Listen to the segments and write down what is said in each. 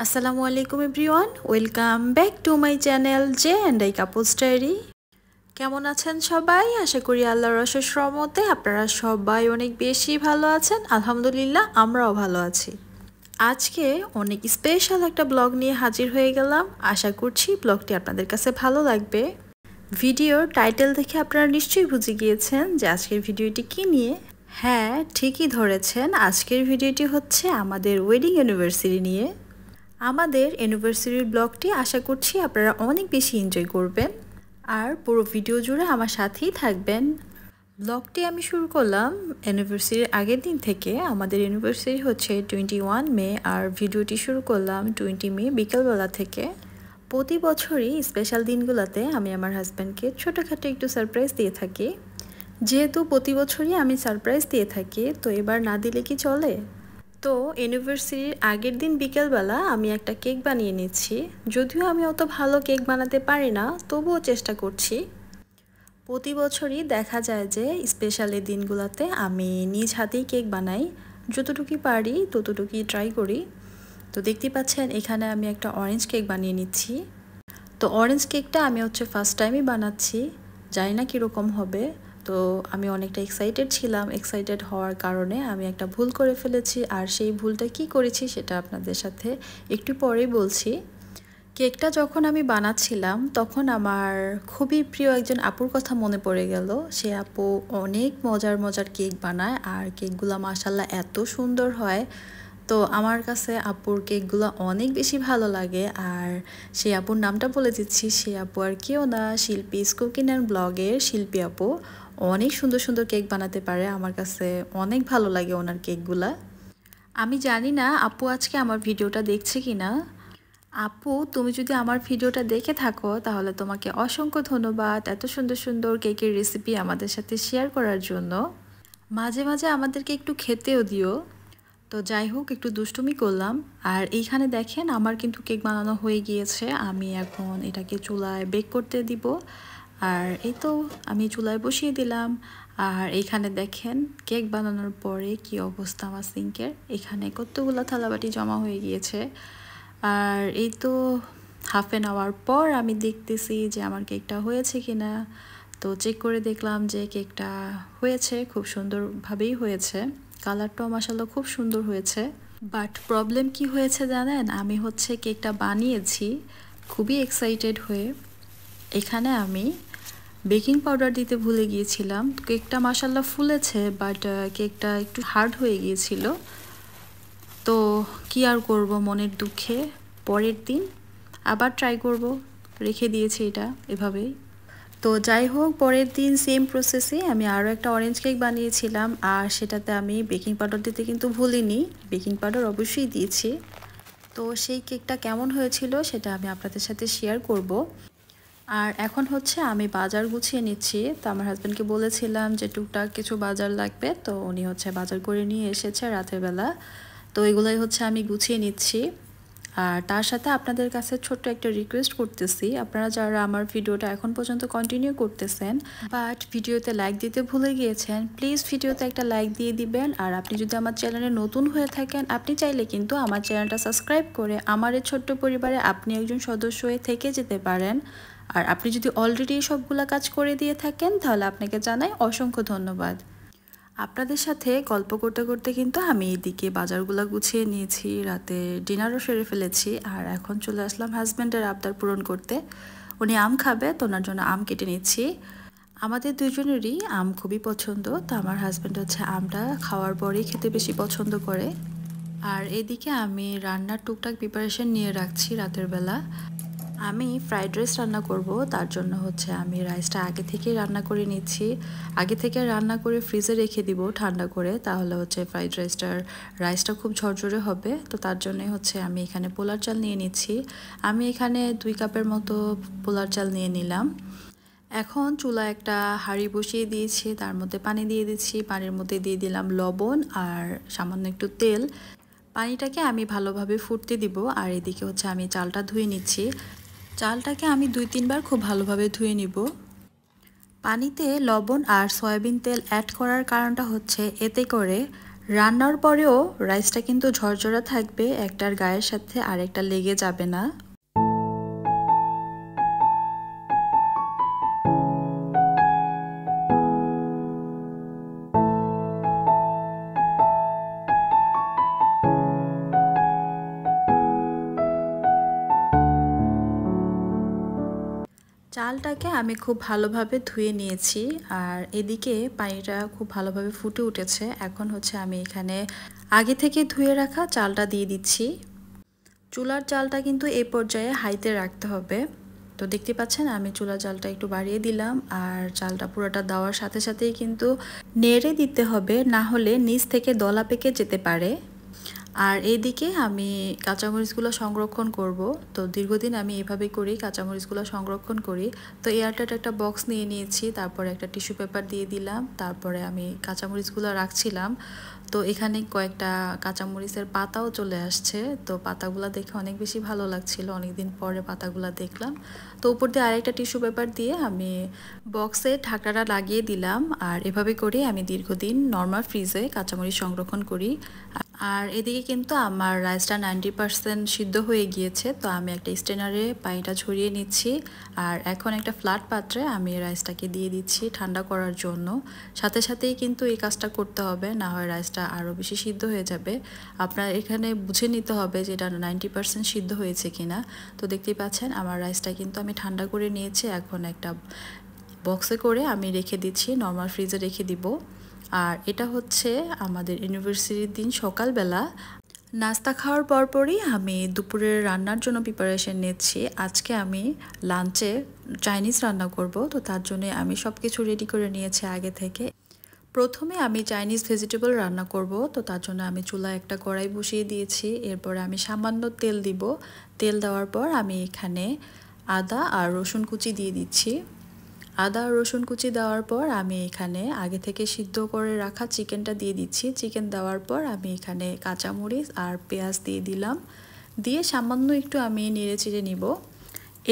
আসসালামু আলাইকুম everyone, welcome back to my channel J and I couples diary. কেমন আছেন সবাই? আশা করি আল্লাহর অশেষ রহমতে আপনারা সবাই অনেক বেশি ভালো আছেন। আলহামদুলিল্লাহ, আমরাও ভালো আছি। আজকে অনেক স্পেশাল একটা ব্লগ নিয়ে হাজির হয়ে গেলাম। আশা করছি ব্লগটি আপনাদের কাছে ভালো লাগবে। ভিডিওর টাইটেল দেখে আপনারা নিশ্চয়ই বুঝে গিয়েছেন যে আজকের ভিডিওটি কী নিয়ে। হ্যাঁ, ঠিকই ধরেছেন, আজকের ভিডিওটি হচ্ছে আমাদের ওয়েডিং অ্যানিভার্সারি নিয়ে। আমাদের অ্যানিভার্সারির ব্লগটি আশা করছি আপনারা অনেক বেশি এনজয় করবেন আর পুরো ভিডিও জুড়ে আমার সাথেই থাকবেন। ব্লগটি আমি শুরু করলাম অ্যানিভার্সারির আগের দিন থেকে। আমাদের অ্যানিভার্সারি হচ্ছে 21 মে আর ভিডিওটি শুরু করলাম 20 মে বিকেলবেলা থেকে। প্রতি বছরই স্পেশাল দিনগুলোতে আমি আমার হাজব্যান্ডকে ছোটোখাটো একটু সারপ্রাইজ দিয়ে থাকি। যেহেতু প্রতি বছরই আমি সারপ্রাইজ দিয়ে থাকি, তো এবার না দিলে কি চলে? তো অ্যানিভার্সারির আগের দিন বিকেলবেলা আমি একটা কেক বানিয়ে নিচ্ছি। যদিও আমি অত ভালো কেক বানাতে পারি না, তবুও চেষ্টা করছি। প্রতি বছরই দেখা যায় যে স্পেশাল এই দিনগুলোতে আমি নিজ হাতেই কেক বানাই। যতটুকুই পারি ততটুকুই ট্রাই করি। তো দেখতে পাচ্ছেন এখানে আমি একটা অরেঞ্জ কেক বানিয়ে নিচ্ছি। তো অরেঞ্জ কেকটা আমি ফার্স্ট টাইমই বানাচ্ছি, জানি না কীরকম হবে। তো আমি অনেকটা এক্সাইটেড ছিলাম। এক্সাইটেড হওয়ার কারণে আমি একটা ভুল করে ফেলেছি, আর সেই ভুলটা কি করেছি সেটা আপনাদের সাথে একটু পরেই বলছি। কেকটা যখন আমি বানাচ্ছিলাম তখন আমার খুবই প্রিয় একজন আপুর কথা মনে পড়ে গেল। সে আপু অনেক মজার মজার কেক বানায় আর কেকগুলো মাশাল্লাহ এত সুন্দর হয়। তো আমার কাছে আপুর কেকগুলো অনেক বেশি ভালো লাগে। আর সেই আপুর নামটা বলে দিচ্ছি, সে আপু আর কেউ না, শিল্পী কুকিং অ্যান্ড ব্লগের শিল্পী আপু। অনেক সুন্দর সুন্দর কেক বানাতে পারে, আমার কাছে অনেক ভালো লাগে ওনার কেকগুলা। আমি জানি না আপু আজকে আমার ভিডিওটা দেখছে কি না। আপু, তুমি যদি আমার ভিডিওটা দেখে থাকো তাহলে তোমাকে অসংখ্য ধন্যবাদ এত সুন্দর সুন্দর কেকের রেসিপি আমাদের সাথে শেয়ার করার জন্য। মাঝে মাঝে আমাদেরকে একটু খেতেও দিও। তো যাই হোক, একটু দুষ্টুমি করলাম। আর এইখানে দেখেন আমার কিন্তু কেক বানানো হয়ে গিয়েছে। আমি এখন এটাকে চুলায় বেক করতে দিব। আর এই তো আমি চুলায় বসিয়ে দিলাম। আর এইখানে দেখেন কেক বানানোর পরে কি অবস্থা আমার সিঙ্কের। এখানে কতগুলো থালাবাটি জমা হয়ে গিয়েছে। আর এই তো হাফ অ্যান আওয়ার পর আমি দেখতেছি যে আমার কেকটা হয়েছে কিনা। তো চেক করে দেখলাম যে কেকটা হয়েছে, খুব সুন্দরভাবেই হয়েছে। কালারটাও মাশাআল্লাহ খুব সুন্দর হয়েছে। বাট প্রবলেম কি হয়েছে জানেন? আমি কেকটা বানিয়েছি খুবই এক্সাইটেড হয়ে। এখানে আমি বেকিং পাউডার দিতে ভুলে গিয়েছিলাম। কেকটা মাশাআল্লাহ ফুলেছে, বাট কেকটা একটু হার্ড হয়ে গিয়েছিল। তো কি আর করব, মনের দুঃখে পরের দিন আবার ট্রাই করব, রেখে দিয়েছি এটা এভাবেই। তো যাই হোক, পরের দিন সেম প্রসেসে আমি আরও একটা অরেঞ্জ কেক বানিয়েছিলাম। আর সেটাতে আমি বেকিং পাউডার দিতে কিন্তু ভুলিনি, বেকিং পাউডার অবশ্যই দিয়েছি। তো সেই কেকটা কেমন হয়েছিল সেটা আমি আপনাদের সাথে শেয়ার করব। আর এখন আমি বাজার গুছিয়ে নিচ্ছি। তো আমার হাজব্যান্ডকে বলেছিলাম যে টুকটাক কিছু বাজার লাগবে, তো উনি বাজার করে নিয়ে এসেছে রাতের বেলা। তো এগুলাই আমি গুছিয়ে নিচ্ছি। আর তার সাথে আপনাদের কাছে ছোট্ট একটা রিকোয়েস্ট করতেছি, আপনারা যারা আমার ভিডিওটা এখন পর্যন্ত কন্টিনিউ করতেছেন বাট ভিডিওতে লাইক দিতে ভুলে গিয়েছেন, প্লিজ ভিডিওতে একটা লাইক দিয়ে দিবেন। আর আপনি যদি আমার চ্যানেলে নতুন হয়ে থাকেন, আপনি চাইলে কিন্তু আমার চ্যানেলটা সাবস্ক্রাইব করে আমার এই ছোট্ট পরিবারে আপনি একজন সদস্য হয়ে থেকে যেতে পারেন। আর আপনি যদি অলরেডি সবগুলা কাজ করে দিয়ে থাকেন তাহলে আপনাকে জানাই অসংখ্য ধন্যবাদ। আপনাদের সাথে গল্প করতে করতে কিন্তু আমি এইদিকে বাজারগুলো গুছিয়ে নিয়েছি, রাতে ডিনারও সেরে ফেলেছি। আর এখন চলে আসলাম হাজব্যান্ডের আবদার পূরণ করতে। উনি আম খাবে, তো ওনার জন্য আম কেটে নিচ্ছি। আমাদের দুজনেরই আম খুবই পছন্দ, তো আমার হাজব্যান্ড আমটা খাওয়ার পরেই খেতে বেশি পছন্দ করে। আর এদিকে আমি রান্নার টুকটাক প্রিপারেশন নিয়ে রাখছি রাতের বেলা। আমি ফ্রাইড রাইস রান্না করব, তার জন্য আমি রাইসটা আগে থেকেই রান্না করে নিচ্ছি। আগে থেকে রান্না করে ফ্রিজে রেখে দিব ঠান্ডা করে, তাহলে ফ্রাইড রাইসটা খুব ঝরঝরে হবে। তো তার জন্যই আমি এখানে পোলার চাল নিয়ে নিচ্ছি। আমি এখানে 2 কাপের মতো পোলার চাল নিয়ে নিলাম। এখন চুলা একটা হাঁড়ি বসিয়ে দিয়েছি, তার মধ্যে পানি দিয়ে দিচ্ছি। পানির মধ্যে দিয়ে দিলাম লবণ আর সামান্য একটু তেল। পানিটাকে আমি ভালোভাবে ফুটতে দিব। আর এদিকে আমি চালটা ধুয়ে নিচ্ছি। চালটাকে আমি 2-3 বার খুব ভালোভাবে ধুয়ে নিব। পানিতে লবণ আর সয়াবিন তেল অ্যাড করার কারণটা এতে করে রান্নার পরেও রাইসটা কিন্তু ঝরঝরা থাকবে, একটার গায়ের সাথে আরেকটা লেগে যাবে না। চালটাকে আমি খুব ভালোভাবে ধুয়ে নিয়েছি, আর এদিকে পানিটা খুব ভালোভাবে ফুটে উঠেছে। এখন হচ্ছে আমি এখানে আগে থেকে ধুয়ে রাখা চালটা দিয়ে দিচ্ছি। চুলার জালটা কিন্তু এই পর্যায়ে হাইতে রাখতে হবে। তো দেখতে পাচ্ছেন আমি চুলার জালটা একটু বাড়িয়ে দিলাম, আর চালটা পুরোটা দেওয়ার সাথে সাথেই কিন্তু নেড়ে দিতে হবে, না হলে নিচ থেকে দলা পেকে যেতে পারে। আর এইদিকে আমি কাঁচামরিচগুলো সংরক্ষণ করব। তো দীর্ঘদিন আমি এভাবে করি, কাঁচামরিচগুলো সংরক্ষণ করি। তো এয়ারটাইট একটা বক্স নিয়ে নিয়েছি, তারপরে একটা টিস্যু পেপার দিয়ে দিলাম, তারপরে আমি কাঁচামরিচগুলো রাখছিলাম। তো এখানে কয়েকটা কাঁচামরিচের পাতাও চলে আসছে। তো পাতাগুলো দেখে অনেক বেশি ভালো লাগছিল, অনেকদিন পরে পাতাগুলো দেখলাম। তো উপর দিয়ে আরেকটা টিস্যু পেপার দিয়ে আমি বক্সে ঢাকনাটা লাগিয়ে দিলাম। আর এভাবে করে আমি দীর্ঘদিন নর্মাল ফ্রিজে কাঁচামরিচ সংরক্ষণ করি। আর এদিকে কিন্তু আমার রাইসটা 90% সিদ্ধ হয়ে গিয়েছে। তো আমি একটা স্ট্রেনারে পানিটা ঝরিয়ে নিচ্ছি, আর এখন একটা ফ্ল্যাট পাত্রে আমি রাইসটাকে দিয়ে দিচ্ছি ঠান্ডা করার জন্য। সাথে সাথেই কিন্তু এই কাজটা করতে হবে, না হয় রাইসটা আরও বেশি সিদ্ধ হয়ে যাবে। আপনার এখানে বুঝে নিতে হবে যে এটা 90% সিদ্ধ হয়েছে কিনা। তো দেখতেই পাচ্ছেন আমার রাইসটা কিন্তু আমি ঠান্ডা করে নিয়েছি। এখন একটা বক্সে করে আমি রেখে দিচ্ছি, নর্মাল ফ্রিজে রেখে দিব। আর এটা হচ্ছে আমাদের ইউনিভার্সিটির দিন সকালবেলা নাস্তা খাওয়ার পরপরই আমি দুপুরের রান্নার জন্য প্রিপারেশন নিচ্ছি। আজকে আমি লাঞ্চে চাইনিজ রান্না করব। তো তার জন্য আমি সব কিছু রেডি করে নিয়েছি আগে থেকে। প্রথমে আমি চাইনিজ ভেজিটেবল রান্না করব। তো তার জন্য আমি চুলায় একটা কড়াই বসিয়ে দিয়েছি। এরপরে আমি সামান্য তেল দিব। তেল দেওয়ার পর আমি এখানে আদা আর রসুন কুচি দিয়ে দিচ্ছি। আদা আর রসুন কুচি দেওয়ার পর আমি এখানে আগে থেকে সিদ্ধ করে রাখা চিকেনটা দিয়ে দিচ্ছি। চিকেন দেওয়ার পর আমি এখানে কাঁচামরিচ আর পেঁয়াজ দিয়ে দিলাম, দিয়ে সামান্য একটু আমি নেড়ে চেড়ে নিব।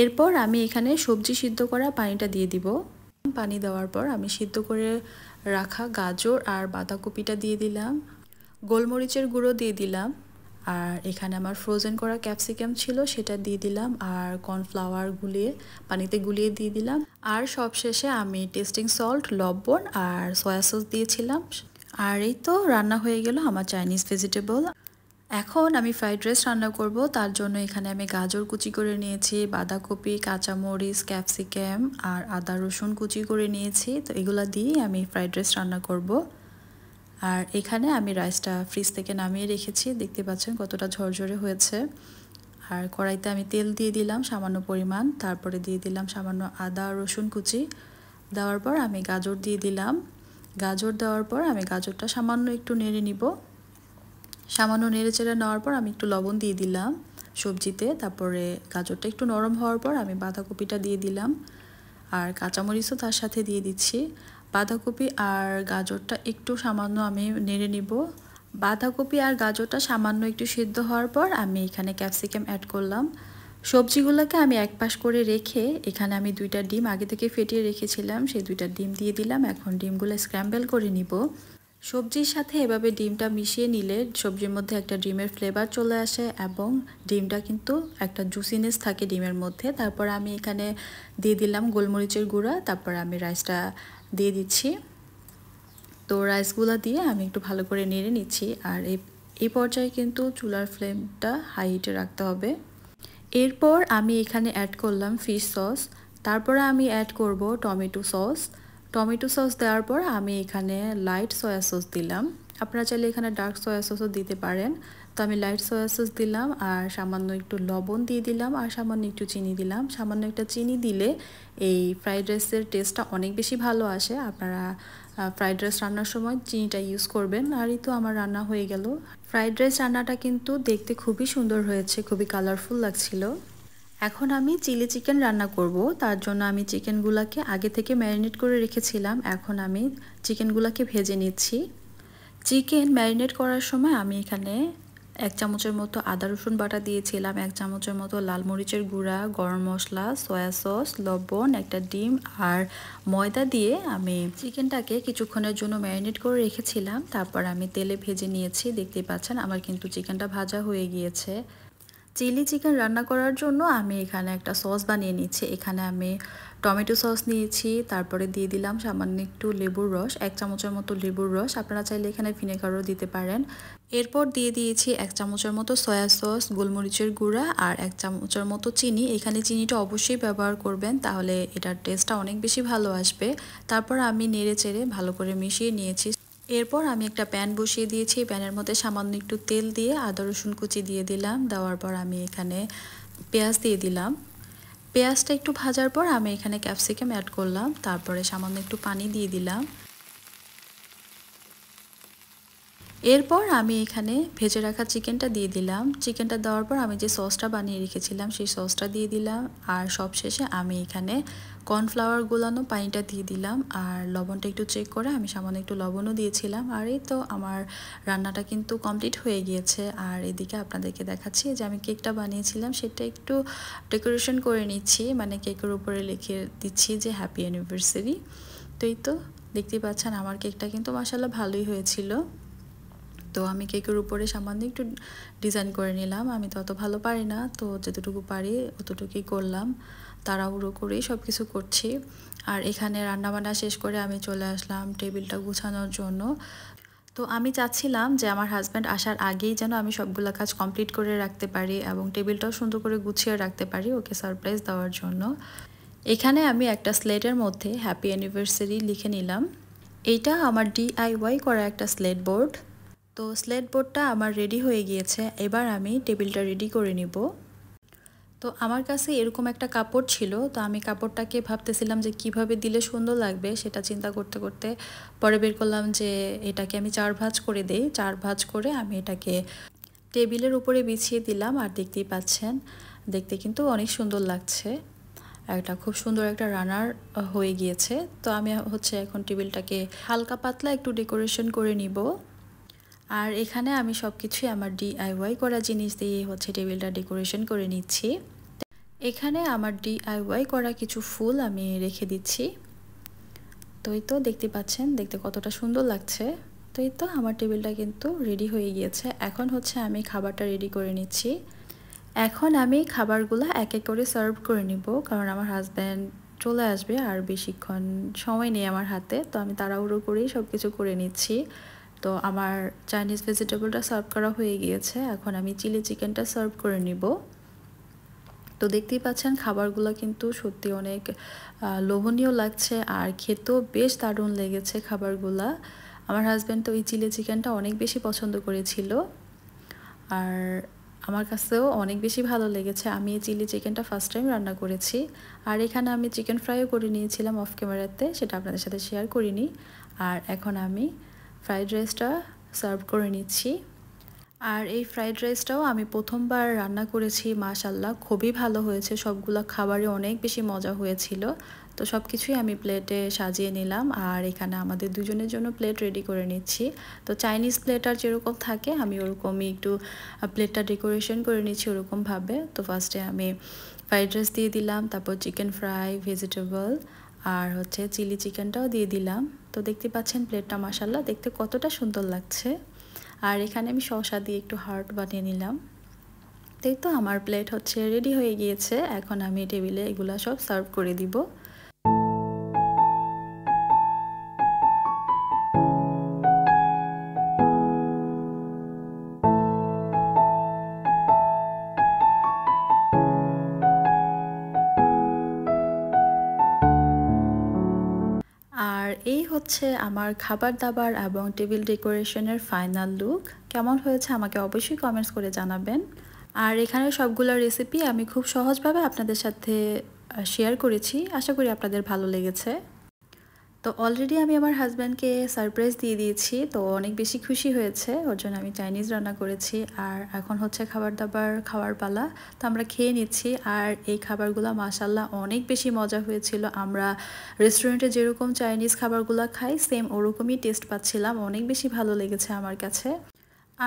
এরপর আমি এখানে সবজি সিদ্ধ করা পানিটা দিয়ে দিব। পানি দেওয়ার পর আমি সিদ্ধ করে রাখা গাজর আর বাঁধাকপিটা দিয়ে দিলাম, গোলমরিচের গুঁড়ো দিয়ে দিলাম, আর এখানে আমার ফ্রোজেন করা ক্যাপসিকাম ছিল সেটা দিয়ে দিলাম, আর কর্নফ্লাওয়ার গুলিয়ে পানিতে গুলিয়ে দিয়ে দিলাম। আর সবশেষে আমি টেস্টিং সল্ট, লবণ আর সয়া সস দিয়েছিলাম। আর এই তো রান্না হয়ে গেল আমার চাইনিজ ভেজিটেবল। এখন আমি ফ্রাইড রাইস রান্না করব। তার জন্য এখানে আমি গাজর কুচি করে নিয়েছি, বাঁধাকপি, কাঁচামরিচ, ক্যাপসিকাম আর আদা রসুন কুচি করে নিয়েছি। তো এগুলো দিয়ে আমি ফ্রাইড রাইস রান্না করব। আর এখানে আমি রাইসটা ফ্রিজ থেকে নামিয়ে রেখেছি, দেখতে পাচ্ছেন কতটা ঝরঝরে হয়েছে। আর কড়াইতে আমি তেল দিয়ে দিলাম সামান্য পরিমাণ, তারপরে দিয়ে দিলাম সামান্য আদা রসুন কুচি। দেওয়ার পর আমি গাজর দিয়ে দিলাম। গাজর দেওয়ার পর আমি গাজরটা সামান্য একটু নেড়ে নিব। সামান্য নেড়ে চেড়ে নেওয়ার পর আমি একটু লবণ দিয়ে দিলাম সবজিতে। তারপরে গাজরটা একটু নরম হওয়ার পর আমি বাঁধাকপিটা দিয়ে দিলাম, আর কাঁচামরিচও তার সাথে দিয়ে দিচ্ছি। বাঁধাকপি আর গাজরটা একটু সামান্য আমি নেড়ে নিব। বাঁধাকপি আর গাজরটা সামান্য একটু সিদ্ধ হওয়ার পর আমি এখানে ক্যাপসিকাম অ্যাড করলাম। সবজিগুলোকে আমি এক পাশ করে রেখে এখানে আমি 2টা ডিম আগে থেকে ফেটিয়ে রেখেছিলাম, সেই 2টা ডিম দিয়ে দিলাম। এখন ডিমগুলো স্ক্র্যাম্বল করে নিব। সবজির সাথে এভাবে ডিমটা মিশিয়ে নিলে সবজির মধ্যে একটা ডিমের ফ্লেভার চলে আসে, এবং ডিমটা কিন্তু একটা জুসিনেস থাকে ডিমের মধ্যে। তারপর আমি এখানে দিয়ে দিলাম গোলমরিচের গুঁড়া, তারপর আমি রাইসটা দিয়ে দিচ্ছি। তো রাইসগুলো দিয়ে আমি একটু ভালো করে নেড়ে নিচ্ছি। আর এই পর্যায়ে কিন্তু চুলার ফ্লেমটা হাই হিটে রাখতে হবে। এরপর আমি এখানে অ্যাড করলাম ফিশ সস, তারপরে আমি অ্যাড করব টমেটো সস। টমেটো সস দেওয়ার পর আমি এখানে লাইট সয়া সস দিলাম। আপনারা চাইলে এখানে ডার্ক সয়া সসও দিতে পারেন। তো আমি লাইট সয়া সস দিলাম, আর সামান্য একটু লবণ দিয়ে দিলাম, আর সামান্য একটু চিনি দিলাম। সামান্য একটা চিনি দিলে এই ফ্রাইড রাইসের টেস্টটা অনেক বেশি ভালো আসে। আপনারা ফ্রাইড রাইস রান্নার সময় চিনিটা ইউজ করবেন। আর এই তো আমার রান্না হয়ে গেল। ফ্রাইড রাইস রান্নাটা কিন্তু দেখতে খুবই সুন্দর হয়েছে, খুবই কালারফুল লাগছিল। এখন আমি চিলি চিকেন রান্না করব। তার জন্য আমি চিকেনগুলোকে আগে থেকে ম্যারিনেট করে রেখেছিলাম। এখন আমি চিকেনগুলোকে ভেজে নিচ্ছি। চিকেন ম্যারিনেট করার সময় আমি এখানে 1 চামচের মতো আদা রসুন বাটা দিয়েছিলাম, 1 চামচের মতো লাল মরিচের গুঁড়া, গরম মশলা, সয়া সস, লবণ, একটা ডিম আর ময়দা দিয়ে আমি চিকেনটাকে কিছুক্ষণের জন্য ম্যারিনেট করে রেখেছিলাম। তারপর আমি তেলে ভেজে নিয়েছি। দেখতেই পাচ্ছেন আমার কিন্তু চিকেনটা ভাজা হয়ে গিয়েছে। চিলি চিকেন রান্না করার জন্য আমি এখানে একটা সস বানিয়ে নিচ্ছি। এখানে আমি টমেটো সস নিয়েছি, তারপরে দিয়ে দিলাম সামান্য একটু লেবুর রস, 1 চামচের মতো লেবুর রস, আপনারা চাইলে এখানে ভিনেগারও দিতে পারেন। এরপর দিয়ে দিয়েছি 1 চামচের মতো সয়া সস, গোলমরিচের গুঁড়া আর 1 চামচের মতো চিনি। এখানে চিনিটা অবশ্যই ব্যবহার করবেন, তাহলে এটার টেস্টটা অনেক বেশি ভালো আসবে। তারপর আমি নেড়ে চেড়ে ভালো করে মিশিয়ে নিয়েছি। এরপর আমি একটা প্যান বসিয়ে দিয়েছি, প্যানের মধ্যে সামান্য একটু তেল দিয়ে আদা রসুন কুচি দিয়ে দিলাম। দেওয়ার পর আমি এখানে পেঁয়াজ দিয়ে দিলাম। পেঁয়াজটা একটু ভাজার পর আমি এখানে ক্যাপসিকাম অ্যাড করলাম, তারপরে সামান্য একটু পানি দিয়ে দিলাম। এরপর আমি এখানে ভেজে রাখা চিকেনটা দিয়ে দিলাম। চিকেনটা দেওয়ার পর আমি যে সসটা বানিয়ে রেখেছিলাম সেই সসটা দিয়ে দিলাম, আর সবশেষে আমি এখানে কর্নফ্লাওয়ার গোলানো পানিটা দিয়ে দিলাম। আর লবণটা একটু চেক করে আমি সামান্য একটু লবণও দিয়েছিলাম। আর এই তো আমার রান্নাটা কিন্তু কমপ্লিট হয়ে গিয়েছে। আর এদিকে আপনাদেরকে দেখাচ্ছি যে আমি কেকটা বানিয়েছিলাম সেটা একটু ডেকোরেশন করে নিচ্ছি, মানে কেকের উপরে লিখে দিচ্ছি যে হ্যাপি অ্যানিভার্সারি। তো এই তো দেখতেই পাচ্ছেন আমার কেকটা কিন্তু মাশাআল্লাহ ভালোই হয়েছিল। তো আমি কেকের উপরে সামান্য একটু ডিজাইন করে নিলাম। আমি তো অত ভালো পারি না, তো যতটুকু পারি অতটুকুই করলাম, তাড়াহুড়ো করেই সব কিছু করছি। আর এখানে রান্নাবান্না শেষ করে আমি চলে আসলাম টেবিলটা গুছানোর জন্য। তো আমি চাচ্ছিলাম যে আমার হাজব্যান্ড আসার আগেই যেন আমি সবগুলো কাজ কমপ্লিট করে রাখতে পারি এবং টেবিলটাও সুন্দর করে গুছিয়ে রাখতে পারি ওকে সারপ্রাইজ দেওয়ার জন্য। এখানে আমি একটা স্লেটের মধ্যে হ্যাপি অ্যানিভার্সারি লিখে নিলাম। এইটা আমার DIY করা একটা স্লেট বোর্ড। তো স্লেট বোর্ডটা আমার রেডি হয়ে গিয়েছে, এবার আমি টেবিলটা রেডি করে নিব। তো আমার কাছে এরকম একটা কাপড় ছিল, তো আমি কাপড়টাকে ভাবতেছিলাম যে কিভাবে দিলে সুন্দর লাগবে, সেটা চিন্তা করতে করতে পরে বের করলাম যে এটাকে আমি 4 ভাঁজ করে দেই। 4 ভাঁজ করে আমি এটাকে টেবিলের উপরে বিছিয়ে দিলাম। আর দেখতেই পাচ্ছেন দেখতে কিন্তু অনেক সুন্দর লাগছে, একটা খুব সুন্দর একটা রানার হয়ে গিয়েছে। তো আমি হচ্ছে এখন টেবিলটাকে হালকা পাতলা একটু ডেকোরেশন করে নিব। আর এখানে আমি সব কিছুই আমার DIY করা জিনিস দিয়ে হচ্ছে টেবিলটা ডেকোরেশন করে নিচ্ছি। এখানে আমার DIY করা কিছু ফুল আমি রেখে দিচ্ছি। তো এই তো দেখতে পাচ্ছেন দেখতে কতটা সুন্দর লাগছে। তো এই তো আমার টেবিলটা কিন্তু রেডি হয়ে গিয়েছে। এখন হচ্ছে আমি খাবারটা রেডি করে নিচ্ছি। এখন আমি খাবারগুলো এক এক করে সার্ভ করে নিব, কারণ আমার হাজব্যান্ড চলে আসবে আর বেশিক্ষণ সময় নেই আমার হাতে। তো আমি তাড়াহুড়ো করেই সব কিছু করে নিচ্ছি। তো আমার চাইনিজ ভেজিটেবলটা সার্ভ করা হয়ে গিয়েছে, এখন আমি চিলি চিকেনটা সার্ভ করে নিব। তো দেখতেই পাচ্ছেন খাবারগুলো কিন্তু সত্যি অনেক লোভনীয় লাগছে আর খেতেও বেশ দারুণ লেগেছে খাবারগুলা। আমার হাজব্যান্ড তো এই চিলি চিকেনটা অনেক বেশি পছন্দ করেছিল, আর আমার কাছেও অনেক বেশি ভালো লেগেছে। আমি এই চিলি চিকেনটা ফার্স্ট টাইম রান্না করেছি। আর এখানে আমি চিকেন ফ্রাইও করে নিয়েছিলাম অফ ক্যামেরাতে, সেটা আপনাদের সাথে শেয়ার করিনি। আর এখন আমি ফ্রাইড রাইসটা সার্ভ করে নিচ্ছি। আর এই ফ্রাইড রাইসটাও আমি প্রথমবার রান্না করেছি, মাশাআল্লাহ খুবই ভালো হয়েছে। সবগুলো খাবারই অনেক বেশি মজা হয়েছিল। তো সব কিছুই আমি প্লেটে সাজিয়ে নিলাম, আর এখানে আমাদের দুজনের জন্য প্লেট রেডি করে নিচ্ছি। তো চাইনিজ প্লেট আর যেরকম থাকে আমি ওরকমই একটু প্লেটটা ডেকোরেশন করে নিচ্ছি ওরকমভাবে। তো ফার্স্টে আমি ফ্রাইড রাইস দিয়ে দিলাম, তারপর চিকেন ফ্রাই, ভেজিটেবল আর হচ্ছে চিলি চিকেনটাও দিয়ে দিলাম। তো দেখতে পাচ্ছেন প্লেটটা মাশাআল্লাহ দেখতে কতটা সুন্দর লাগছে। আর এখানে আমি শসা দিয়ে একটু হার্ট বানিয়ে নিলাম। তাই তো আমার প্লেট হচ্ছে রেডি হয়ে গিয়েছে। এখন আমি টেবিলে এগুলা সব সার্ভ করে দিব। আর এই হচ্ছে আমার খাবার দাবার এবং টেবিল ডেকোরেশনের ফাইনাল লুক। কেমন হয়েছে আমাকে অবশ্যই কমেন্টস করে জানাবেন। আর এখানে সবগুলো রেসিপি আমি খুব সহজভাবে আপনাদের সাথে শেয়ার করেছি, আশা করি আপনাদের ভালো লেগেছে। তো অলরেডি আমি আমার হাজব্যান্ডকে সারপ্রাইজ দিয়ে দিয়েছি, তো অনেক বেশি খুশি হয়েছে। ওর জন্য আমি চাইনিজ রান্না করেছি, আর এখন হচ্ছে খাবার দাবার খাওয়ার পালা। তো আমরা খেয়ে নিচ্ছি। আর এই খাবারগুলো মাশাআল্লাহ অনেক বেশি মজা হয়েছিল। আমরা রেস্টুরেন্টে যেরকম চাইনিজ খাবারগুলো খাই সেম ওরকমই টেস্ট পাচ্ছিলাম, অনেক বেশি ভালো লেগেছে আমার কাছে।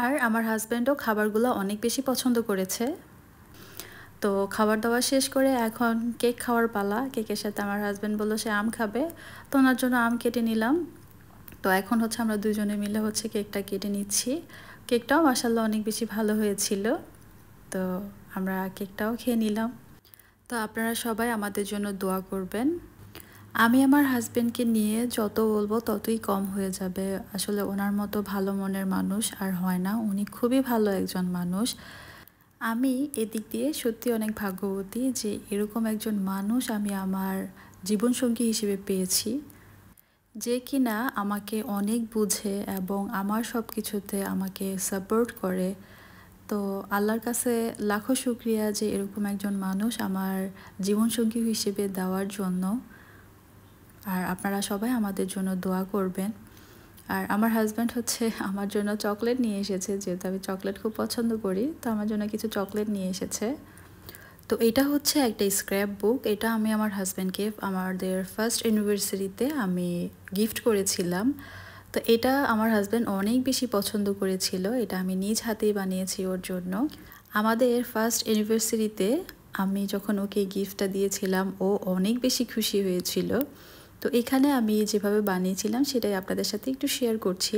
আর আমার হাজব্যান্ডও খাবারগুলো অনেক বেশি পছন্দ করেছে। তো খাবার দাবার শেষ করে এখন কেক খাওয়ার পালা। কেকের সাথে আমার হাজব্যান্ড বললো সে আম খাবে, তো ওনার জন্য আম কেটে নিলাম। তো এখন হচ্ছে আমরা দুজনে মিলে হচ্ছে কেকটা কেটে নিচ্ছি। কেকটাও মাশাআল্লাহ অনেক বেশি ভালো হয়েছিল। তো আমরা কেকটাও খেয়ে নিলাম। তো আপনারা সবাই আমাদের জন্য দোয়া করবেন। আমি আমার হাজব্যান্ডকে নিয়ে যত বলবো ততই কম হয়ে যাবে। আসলে ওনার মতো ভালো মনের মানুষ আর হয় না। উনি খুবই ভালো একজন মানুষ। আমি এদিক দিয়ে সত্যি অনেক ভাগ্যবতী যে এরকম একজন মানুষ আমি আমার জীবনসঙ্গী হিসেবে পেয়েছি, যে কিনা আমাকে অনেক বুঝে এবং আমার সব কিছুতে আমাকে সাপোর্ট করে। তো আল্লাহর কাছে লাখো শুকরিয়া যে এরকম একজন মানুষ আমার জীবনসঙ্গী হিসেবে দেওয়ার জন্য। আর আপনারা সবাই আমাদের জন্য দোয়া করবেন। আর আমার হাজব্যান্ড হচ্ছে আমার জন্য চকলেট নিয়ে এসেছে, যেহেতু আমি চকলেট খুব পছন্দ করি, তো আমার জন্য কিছু চকলেট নিয়ে এসেছে। তো এটা হচ্ছে একটা স্ক্র্যাপ বুক। এটা আমি আমার হাজব্যান্ডকে আমাদের ফার্স্ট অ্যানিভার্সারিতে আমি গিফট করেছিলাম। তো এটা আমার হাজব্যান্ড অনেক বেশি পছন্দ করেছিল। এটা আমি নিজ হাতেই বানিয়েছি ওর জন্য। আমাদের ফার্স্ট অ্যানিভার্সারিতে আমি যখন ওকে গিফটটা দিয়েছিলাম ও অনেক বেশি খুশি হয়েছিল। তো এখানে আমি যেভাবে বানিয়েছিলাম সেটাই আপনাদের সাথে একটু শেয়ার করছি।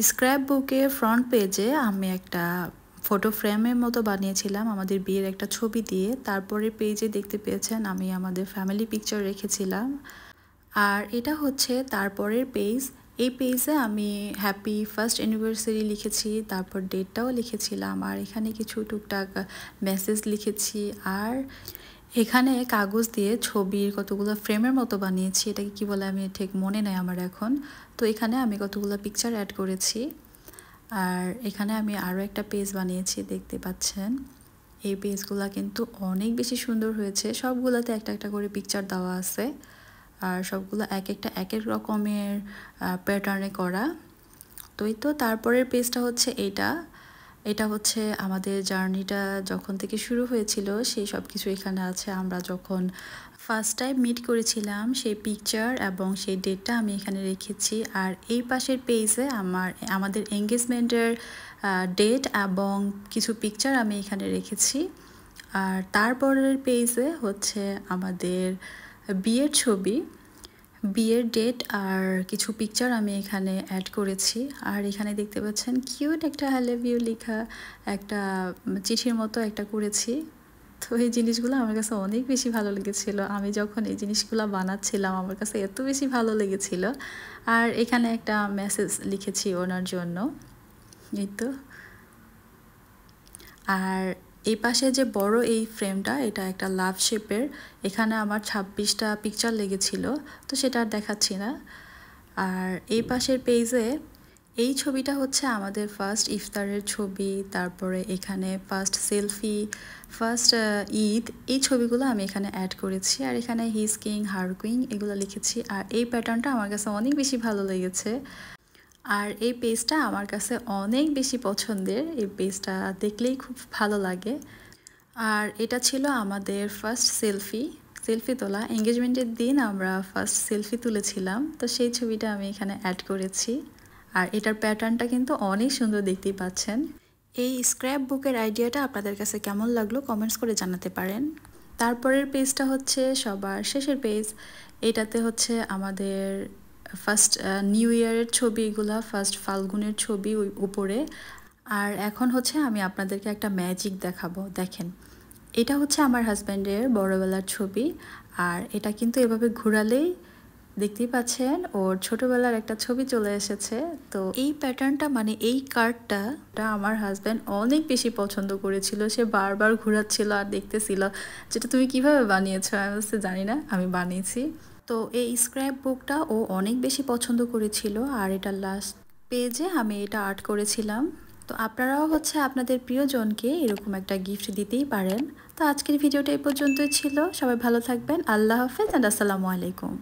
স্ক্র্যাপ বুকের ফ্রন্ট পেজে আমি একটা ফটো ফ্রেমের মতো বানিয়েছিলাম আমাদের বিয়ের একটা ছবি দিয়ে। তারপরে পেজে দেখতে পেয়েছেন আমি আমাদের ফ্যামিলি পিকচার রেখেছিলাম। আর এটা হচ্ছে তারপরের পেজ। এই পেজে আমি হ্যাপি ফার্স্ট অ্যানিভার্সারি লিখেছি, তারপর ডেটটাও লিখেছিলাম, আর এখানে কিছু টুকটাক মেসেজ লিখেছি। আর এখানে কাগজ দিয়ে ছবির কতগুলো ফ্রেমের মতো বানিয়েছি, এটাকে কি বলে আমি ঠিক মনে নেই আমার এখন। তো এখানে আমি কতগুলো পিকচার অ্যাড করেছি। আর এখানে আমি আরও একটা পেজ বানিয়েছি, দেখতে পাচ্ছেন। এই পেজগুলো কিন্তু অনেক বেশি সুন্দর হয়েছে। সবগুলোতে একটা একটা করে পিকচার দেওয়া আছে, আর সবগুলো এক এক রকমের প্যাটার্নে করা। তো এই তো তারপরের পেজটা হচ্ছে এটা হচ্ছে আমাদের জার্নিটা যখন থেকে শুরু হয়েছিল সেই সব কিছু এখানে আছে। আমরা যখন ফার্স্ট টাইম মিট করেছিলাম সেই পিকচার এবং সেই ডেটটা আমি এখানে রেখেছি। আর এই পাশের পেজে আমাদের এঙ্গেজমেন্টের ডেট এবং কিছু পিকচার আমি এখানে রেখেছি। আর তারপরের পেজে হচ্ছে আমাদের বিয়ের ছবি, বিয়ের ডেট আর কিছু পিকচার আমি এখানে অ্যাড করেছি। আর এখানে দেখতে পাচ্ছেন কিউট একটা আই লাভ ইউ লেখা একটা চিঠির মতো একটা করেছি। তো এই জিনিসগুলো আমার কাছে অনেক বেশি ভালো লেগেছিল। আমি যখন এই জিনিসগুলো বানাচ্ছিলাম আমার কাছে এত বেশি ভালো লেগেছিল। আর এখানে একটা মেসেজ লিখেছি ওনার জন্য, এই তো। আর এই পাশে যে বড় এই ফ্রেমটা, এটা একটা লাভ শেপের। এখানে আমার 26টা পিকচার লেগেছিল, তো সেটা আর দেখাচ্ছি না। আর এই পাশের পেজে এই ছবিটা হচ্ছে আমাদের ফার্স্ট ইফতারের ছবি। তারপরে এখানে ফার্স্ট সেলফি, ফার্স্ট ঈদ, এই ছবিগুলো আমি এখানে অ্যাড করেছি। আর এখানে হিজ কিং হার কুইং এগুলো লিখেছি। আর এই প্যাটার্নটা আমার কাছে অনেক বেশি ভালো লেগেছে। আর এই পেজটা আমার কাছে অনেক বেশি পছন্দের। এই পেজটা দেখলেই খুব ভালো লাগে। আর এটা ছিল আমাদের ফার্স্ট সেলফি তোলা। এঙ্গেজমেন্টের দিন আমরা ফার্স্ট সেলফি তুলেছিলাম, তো সেই ছবিটা আমি এখানে অ্যাড করেছি। আর এটার প্যাটার্নটা কিন্তু অনেক সুন্দর, দেখতেই পাচ্ছেন। এই স্ক্র্যাপ বুকের আইডিয়াটা আপনাদের কাছে কেমন লাগলো কমেন্টস করে জানাতে পারেন। তারপরের পেজটা হচ্ছে সবার শেষের পেজ। এটাতে হচ্ছে আমাদের ফার্স্ট নিউ ইয়ারের ছবি, এগুলা ফার্স্ট ফাল্গুনের ছবি ওই উপরে। আর এখন হচ্ছে আমি আপনাদেরকে একটা ম্যাজিক দেখাবো, দেখেন। এটা হচ্ছে আমার হাজব্যান্ডের বড়বেলার ছবি। আর এটা কিন্তু এভাবে ঘোরালেই দেখতেই পাচ্ছেন ওর ছোটবেলার একটা ছবি চলে এসেছে। তো এই প্যাটার্নটা মানে এই কার্ডটা আমার হাজব্যান্ড অনেক বেশি পছন্দ করেছিল। সে বারবার ঘোরাচ্ছিল আর দেখতেছিল যেটা তুমি কিভাবে বানিয়েছো। আমি বলতে জানি না, আমি বানিয়েছি। তো এই স্ক্র্যাপ বুকটা ও অনেক বেশি পছন্দ করেছিল। আর এটা লাস্ট পেজে আমি এটা আর্ট করেছিলাম। তো আপনারাও হচ্ছে আপনাদের প্রিয়জনকে এরকম একটা গিফট দিতেই পারেন। তো আজকের ভিডিওটা এই পর্যন্তই ছিল। সবাই ভালো থাকবেন। আল্লাহ হাফেজ অ্যান্ড আসসালামু আলাইকুম।